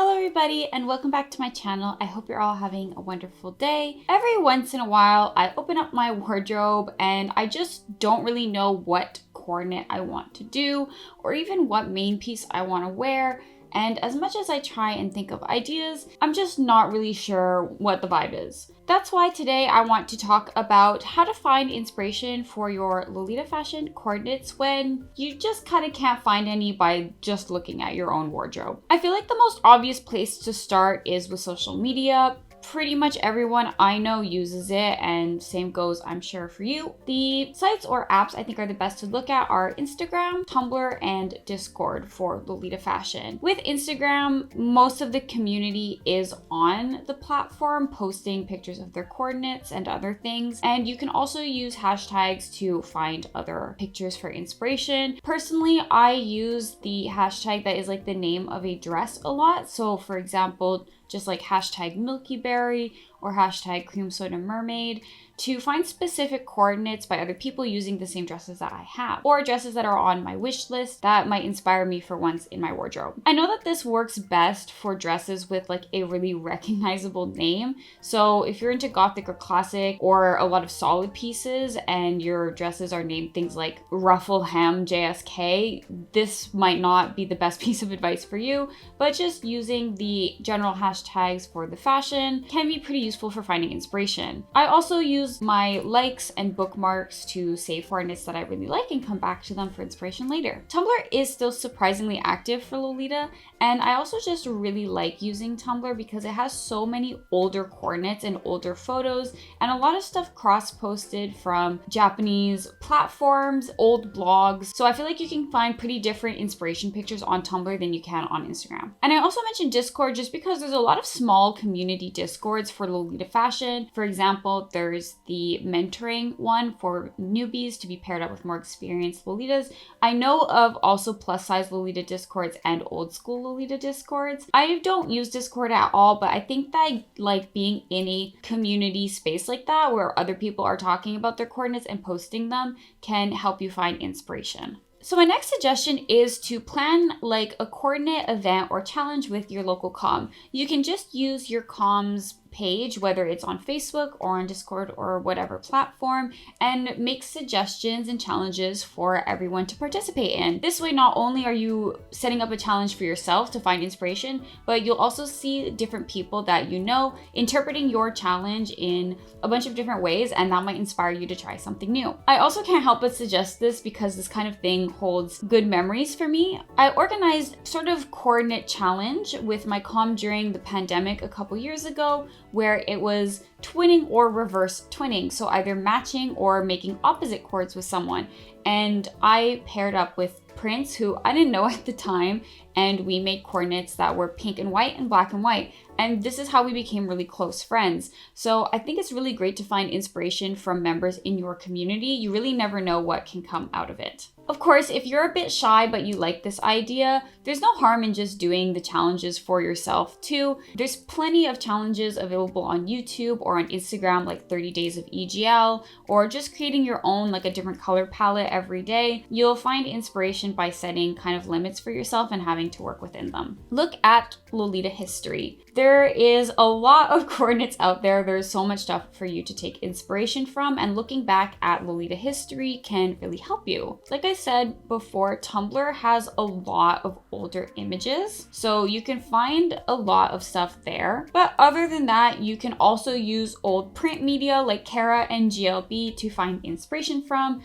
Hello everybody and welcome back to my channel. I hope you're all having a wonderful day. Every once in a while I open up my wardrobe and I just don't really know what coordinate I want to do or even what main piece I want to wear. And as much as I try and think of ideas, I'm just not really sure what the vibe is. That's why today I want to talk about how to find inspiration for your Lolita fashion coordinates when you just kind of can't find any by just looking at your own wardrobe. I feel like the most obvious place to start is with social media. Pretty much everyone I know uses it, and same goes, I'm sure, for you. The sites or apps I think are the best to look at are Instagram, Tumblr, and Discord for Lolita fashion. With Instagram, most of the community is on the platform posting pictures of their coordinates and other things, and you can also use hashtags to find other pictures for inspiration. Personally, I use the hashtag that is like the name of a dress a lot. So for example, just like hashtag Milky Berry or hashtag Cream Soda Mermaid to find specific coordinates by other people using the same dresses that I have, or dresses that are on my wish list that might inspire me for once in my wardrobe. I know that this works best for dresses with like a really recognizable name. So if you're into gothic or classic or a lot of solid pieces and your dresses are named things like Ruffle Hem JSK, this might not be the best piece of advice for you, but just using the general hashtags for the fashion can be pretty useful for finding inspiration. I also use my likes and bookmarks to save coordinates that I really like and come back to them for inspiration later. Tumblr is still surprisingly active for Lolita, and I also just really like using Tumblr because it has so many older coordinates and older photos and a lot of stuff cross-posted from Japanese platforms, old blogs. So I feel like you can find pretty different inspiration pictures on Tumblr than you can on Instagram. And I also mentioned Discord just because there's a lot of small community Discords for Lolita fashion. For example, there's the mentoring one for newbies to be paired up with more experienced Lolitas. I know of also plus size Lolita Discords and old school Lolita Discords. I don't use Discord at all, but I think that like being in a community space like that where other people are talking about their coordinates and posting them can help you find inspiration. So my next suggestion is to plan like a coordinate event or challenge with your local comm. You can just use your comm's page, whether it's on Facebook or on Discord or whatever platform, and make suggestions and challenges for everyone to participate in. This way, not only are you setting up a challenge for yourself to find inspiration, but you'll also see different people that you know interpreting your challenge in a bunch of different ways, and that might inspire you to try something new. I also can't help but suggest this because this kind of thing holds good memories for me. I organized sort of coordinate challenge with my comm during the pandemic a couple years ago, where it was twinning or reverse twinning. So either matching or making opposite chords with someone. And I paired up with Prince, who I didn't know at the time, and we made coordinates that were pink and white and black and white. And this is how we became really close friends. So I think it's really great to find inspiration from members in your community. You really never know what can come out of it. Of course, if you're a bit shy but you like this idea, there's no harm in just doing the challenges for yourself too. There's plenty of challenges available on YouTube or on Instagram, like 30 days of EGL, or just creating your own, like a different color palette every day. You'll find inspiration by setting kind of limits for yourself and having to work within them. Look at Lolita history. There is a lot of coordinates out there. There's so much stuff for you to take inspiration from, and looking back at Lolita history can really help you. Like I said before, Tumblr has a lot of older images, so you can find a lot of stuff there. But other than that, you can also use old print media like Kara and GLB to find inspiration from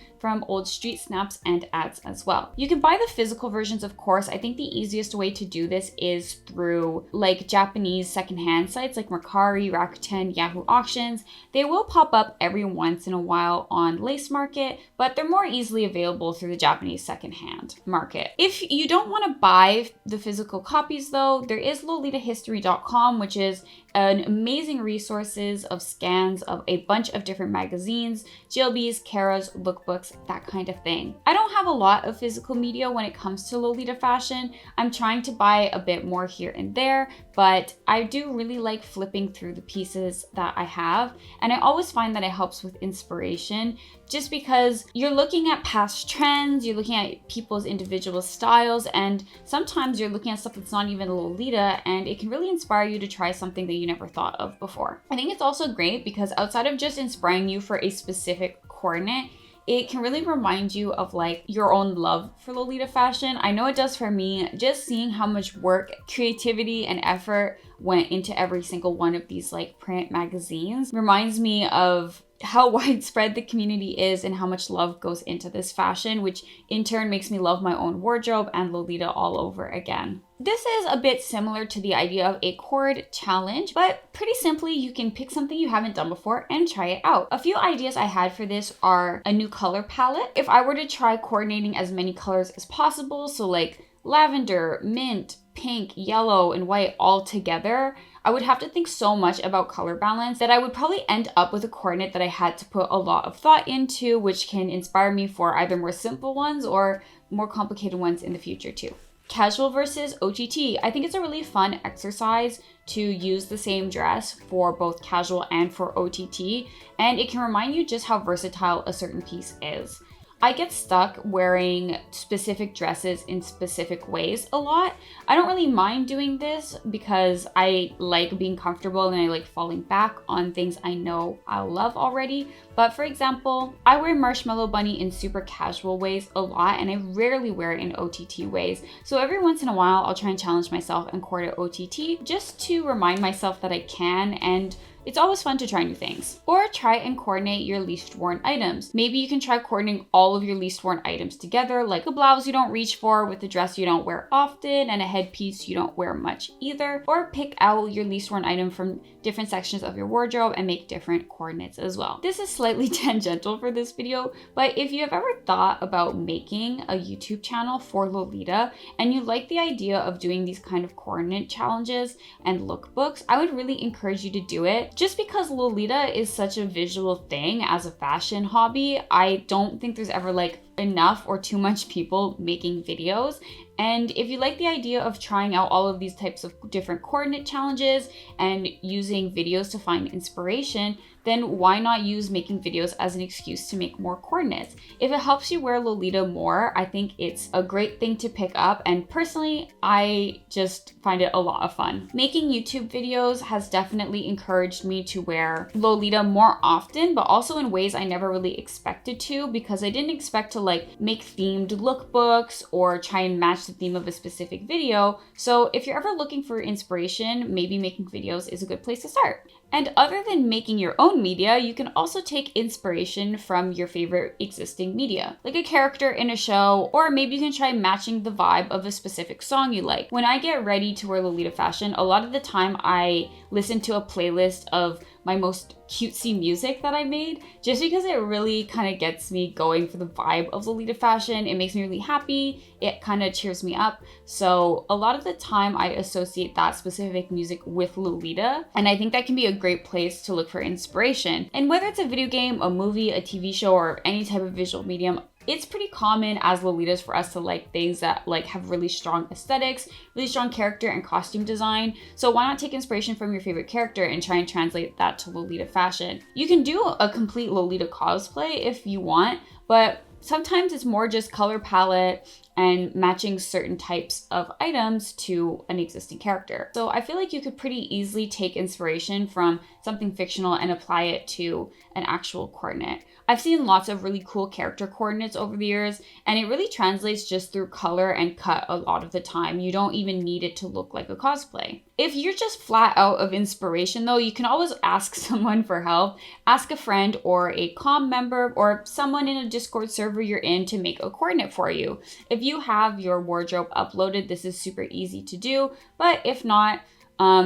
old street snaps and ads as well. You can buy the physical versions, of course. I think the easiest way to do this is through like Japanese secondhand sites like Mercari, Rakuten, Yahoo Auctions. They will pop up every once in a while on Lace Market, but they're more easily available through the Japanese secondhand market. If you don't want to buy the physical copies though, there is lolitahistory.com, which is an amazing resources of scans of a bunch of different magazines, GLBs, Kara's, lookbooks, that kind of thing. I don't have a lot of physical media when it comes to Lolita fashion. I'm trying to buy a bit more here and there, but I do really like flipping through the pieces that I have. And I always find that it helps with inspiration, just because you're looking at past trends, you're looking at people's individual styles, and sometimes you're looking at stuff that's not even Lolita, and it can really inspire you to try something that you never thought of before. I think it's also great because outside of just inspiring you for a specific coordinate, it can really remind you of like your own love for Lolita fashion. I know it does for me. Just seeing how much work, creativity, and effort went into every single one of these like print magazines reminds me of how widespread the community is and how much love goes into this fashion, which in turn makes me love my own wardrobe and Lolita all over again. This is a bit similar to the idea of a cord challenge, but pretty simply you can pick something you haven't done before and try it out. A few ideas I had for this are a new color palette. If I were to try coordinating as many colors as possible, so like lavender, mint, pink, yellow, and white all together, I would have to think so much about color balance that I would probably end up with a coordinate that I had to put a lot of thought into, which can inspire me for either more simple ones or more complicated ones in the future too. Casual versus OTT. I think it's a really fun exercise to use the same dress for both casual and for OTT, and it can remind you just how versatile a certain piece is. I get stuck wearing specific dresses in specific ways a lot. I don't really mind doing this because I like being comfortable and I like falling back on things I know I'll love already. But for example, I wear Marshmallow Bunny in super casual ways a lot, and I rarely wear it in OTT ways. So every once in a while, I'll try and challenge myself and court it OTT just to remind myself that I can, and it's always fun to try new things. Or try and coordinate your least worn items. Maybe you can try coordinating all of your least worn items together, like a blouse you don't reach for with a dress you don't wear often and a headpiece you don't wear much either. Or pick out your least worn item from different sections of your wardrobe and make different coordinates as well. This is slightly tangential for this video, but if you have ever thought about making a YouTube channel for Lolita and you like the idea of doing these kind of coordinate challenges and lookbooks, I would really encourage you to do it. Just because Lolita is such a visual thing as a fashion hobby, I don't think there's ever like enough or too much people making videos. And if you like the idea of trying out all of these types of different coordinate challenges and using videos to find inspiration, then why not use making videos as an excuse to make more coordinates? If it helps you wear Lolita more, I think it's a great thing to pick up, and personally, I just find it a lot of fun. Making YouTube videos has definitely encouraged me to wear Lolita more often, but also in ways I never really expected to, because I didn't expect to like make themed lookbooks or try and match the theme of a specific video. So if you're ever looking for inspiration, maybe making videos is a good place to start. And other than making your own media, you can also take inspiration from your favorite existing media, like a character in a show, or maybe you can try matching the vibe of a specific song you like. When I get ready to wear Lolita fashion, a lot of the time I listen to a playlist of my most cutesy music that I made, just because it really kind of gets me going for the vibe of Lolita fashion. It makes me really happy. It kind of cheers me up. So a lot of the time I associate that specific music with Lolita, and I think that can be a great place to look for inspiration. And whether it's a video game, a movie, a TV show, or any type of visual medium, it's pretty common as Lolitas for us to like things that like have really strong aesthetics, really strong character and costume design. So why not take inspiration from your favorite character and try and translate that to Lolita fashion? You can do a complete Lolita cosplay if you want, but sometimes it's more just color palette and matching certain types of items to an existing character. So I feel like you could pretty easily take inspiration from something fictional and apply it to an actual coordinate. I've seen lots of really cool character coordinates over the years, and it really translates just through color and cut a lot of the time. You don't even need it to look like a cosplay. If you're just flat out of inspiration though, you can always ask someone for help. Ask a friend or a comm member or someone in a Discord server you're in to make a coordinate for you. If you have your wardrobe uploaded, this is super easy to do, but if not,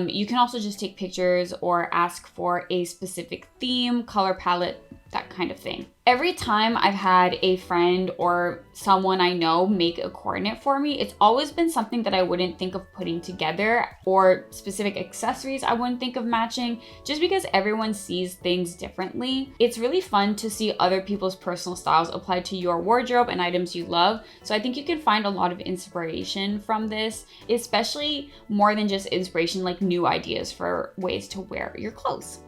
you can also just take pictures or ask for a specific theme, color palette, that kind of thing. Every time I've had a friend or someone I know make a coordinate for me, it's always been something that I wouldn't think of putting together, or specific accessories I wouldn't think of matching, just because everyone sees things differently. It's really fun to see other people's personal styles applied to your wardrobe and items you love. So I think you can find a lot of inspiration from this, especially more than just inspiration, like new ideas for ways to wear your clothes.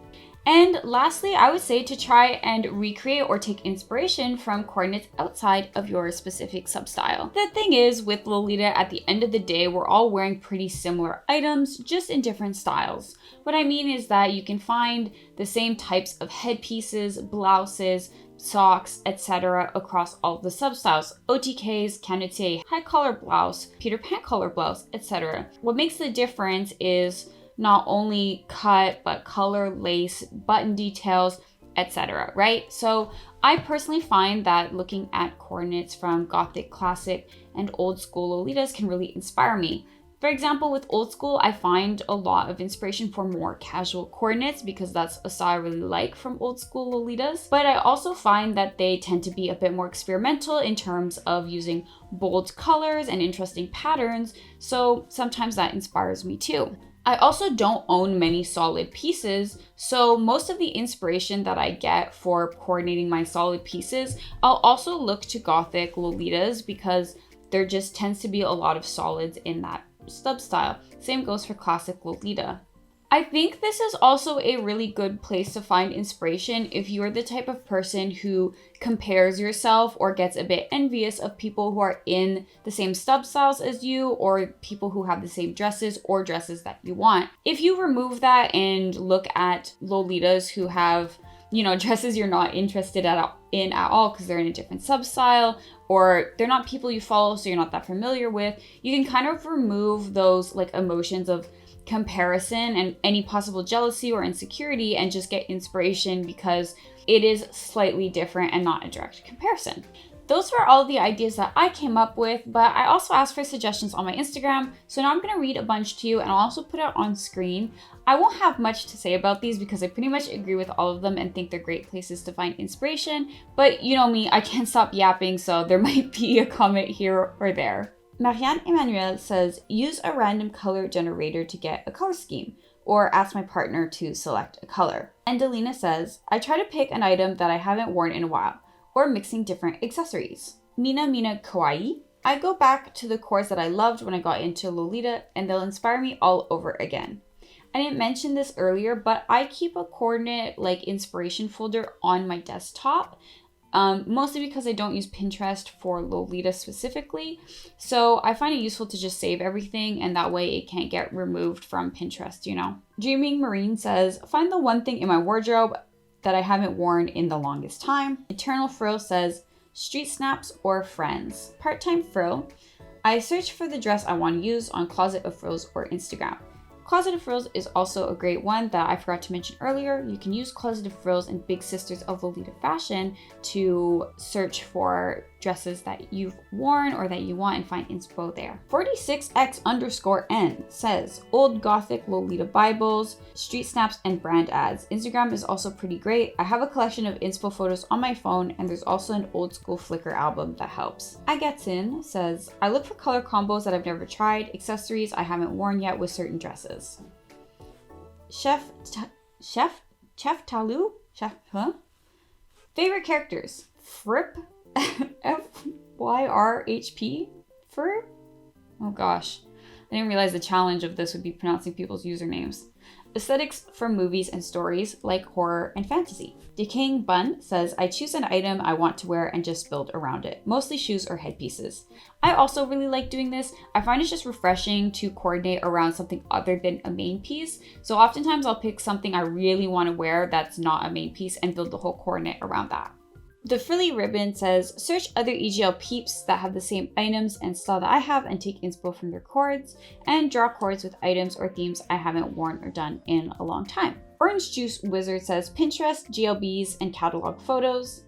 And lastly, I would say to try and recreate or take inspiration from coordinates outside of your specific substyle. The thing is, with Lolita, at the end of the day, we're all wearing pretty similar items, just in different styles. What I mean is that you can find the same types of headpieces, blouses, socks, etc. across all the substyles: OTKs, canotier, high collar blouse, Peter Pan collar blouse, etc. What makes the difference is not only cut, but color, lace, button details, etc., right? So I personally find that looking at coordinates from Gothic, Classic, and Old School Lolitas can really inspire me. For example, with Old School, I find a lot of inspiration for more casual coordinates because that's a style I really like from Old School Lolitas. But I also find that they tend to be a bit more experimental in terms of using bold colors and interesting patterns, so sometimes that inspires me too. I also don't own many solid pieces, so most of the inspiration that I get for coordinating my solid pieces, I'll also look to Gothic Lolitas because there just tends to be a lot of solids in that substyle. Same goes for Classic Lolita. I think this is also a really good place to find inspiration if you're the type of person who compares yourself or gets a bit envious of people who are in the same substyles as you, or people who have the same dresses or dresses that you want. If you remove that and look at Lolitas who have, dresses you're not interested in at all because they're in a different substyle, or they're not people you follow so you're not that familiar with, you can kind of remove those emotions of comparison and any possible jealousy or insecurity and just get inspiration because it is slightly different and not a direct comparison. Those were all the ideas that I came up with, but I also asked for suggestions on my Instagram, so now I'm going to read a bunch to you and I'll also put it on screen. I won't have much to say about these because I pretty much agree with all of them and think they're great places to find inspiration, but you know me, I can't stop yapping, so there might be a comment here or there. Marianne Emmanuel says, use a random color generator to get a color scheme, or ask my partner to select a color. And Delina says, I try to pick an item that I haven't worn in a while, or mixing different accessories. Mina Kawaii, I go back to the cores that I loved when I got into Lolita, and they'll inspire me all over again. I didn't mention this earlier, but I keep a coordinate inspiration folder on my desktop. Mostly because I don't use Pinterest for Lolita specifically. So I find it useful to just save everything, and that way it can't get removed from Pinterest, Dreaming Marine says, find the one thing in my wardrobe that I haven't worn in the longest time. Eternal Frill says, street snaps or friends. Part-time Frill, I search for the dress I want to use on Closet of Frills or Instagram. Closet of Frills is also a great one that I forgot to mention earlier. You can use Closet of Frills and Big Sisters of Lolita Fashion to search for dresses that you've worn or that you want and find inspo there. 46x_n says, old Gothic Lolita Bibles, street snaps, and brand ads. Instagram is also pretty great. I have a collection of inspo photos on my phone, and there's also an old school Flickr album that helps. Agatsin says, I look for color combos that I've never tried, accessories I haven't worn yet with certain dresses. Chef Talu? Favorite characters. Fripp? FYRHP? Fripp? Oh gosh. I didn't realize the challenge of this would be pronouncing people's usernames. Aesthetics from movies and stories like horror and fantasy. Decaying Bun says, I choose an item I want to wear and just build around it, mostly shoes or headpieces. I also really like doing this. I find it's just refreshing to coordinate around something other than a main piece. So oftentimes I'll pick something I really want to wear that's not a main piece and build the whole coordinate around that. The Frilly Ribbon says, search other EGL peeps that have the same items and style that I have and take inspo from their cords, and draw cords with items or themes I haven't worn or done in a long time. Orange Juice Wizard says, Pinterest, GLBs, and catalog photos.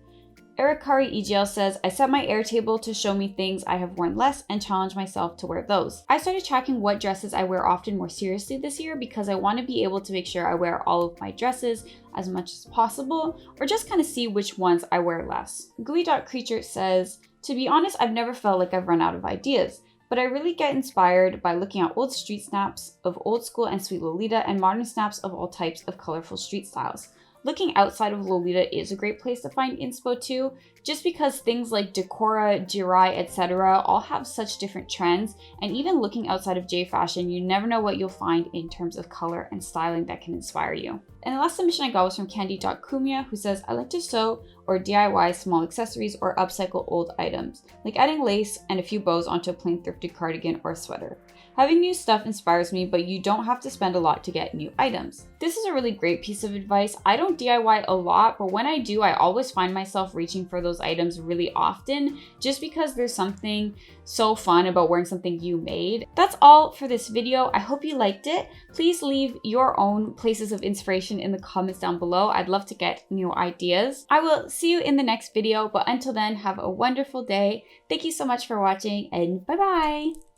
Erikari EGL says, I set my Airtable to show me things I have worn less and challenge myself to wear those. I started tracking what dresses I wear often more seriously this year because I want to be able to make sure I wear all of my dresses as much as possible, or just kind of see which ones I wear less. Gooey.creature says, to be honest, I've never felt like I've run out of ideas, but I really get inspired by looking at old street snaps of old school and sweet Lolita and modern snaps of all types of colorful street styles. Looking outside of Lolita is a great place to find inspo too, just because things like Decora, Jirai, etc. all have such different trends, and even looking outside of J fashion, you never know what you'll find in terms of color and styling that can inspire you. And the last submission I got was from Candy.Kumia, who says, I like to sew or DIY small accessories or upcycle old items, like adding lace and a few bows onto a plain thrifted cardigan or sweater. Having new stuff inspires me, but you don't have to spend a lot to get new items. This is a really great piece of advice. I don't DIY a lot, but when I do, I always find myself reaching for those items really often, just because there's something so fun about wearing something you made. That's all for this video. I hope you liked it. Please leave your own places of inspiration in the comments down below. I'd love to get new ideas. I will see you in the next video, but until then, have a wonderful day. Thank you so much for watching, and bye-bye.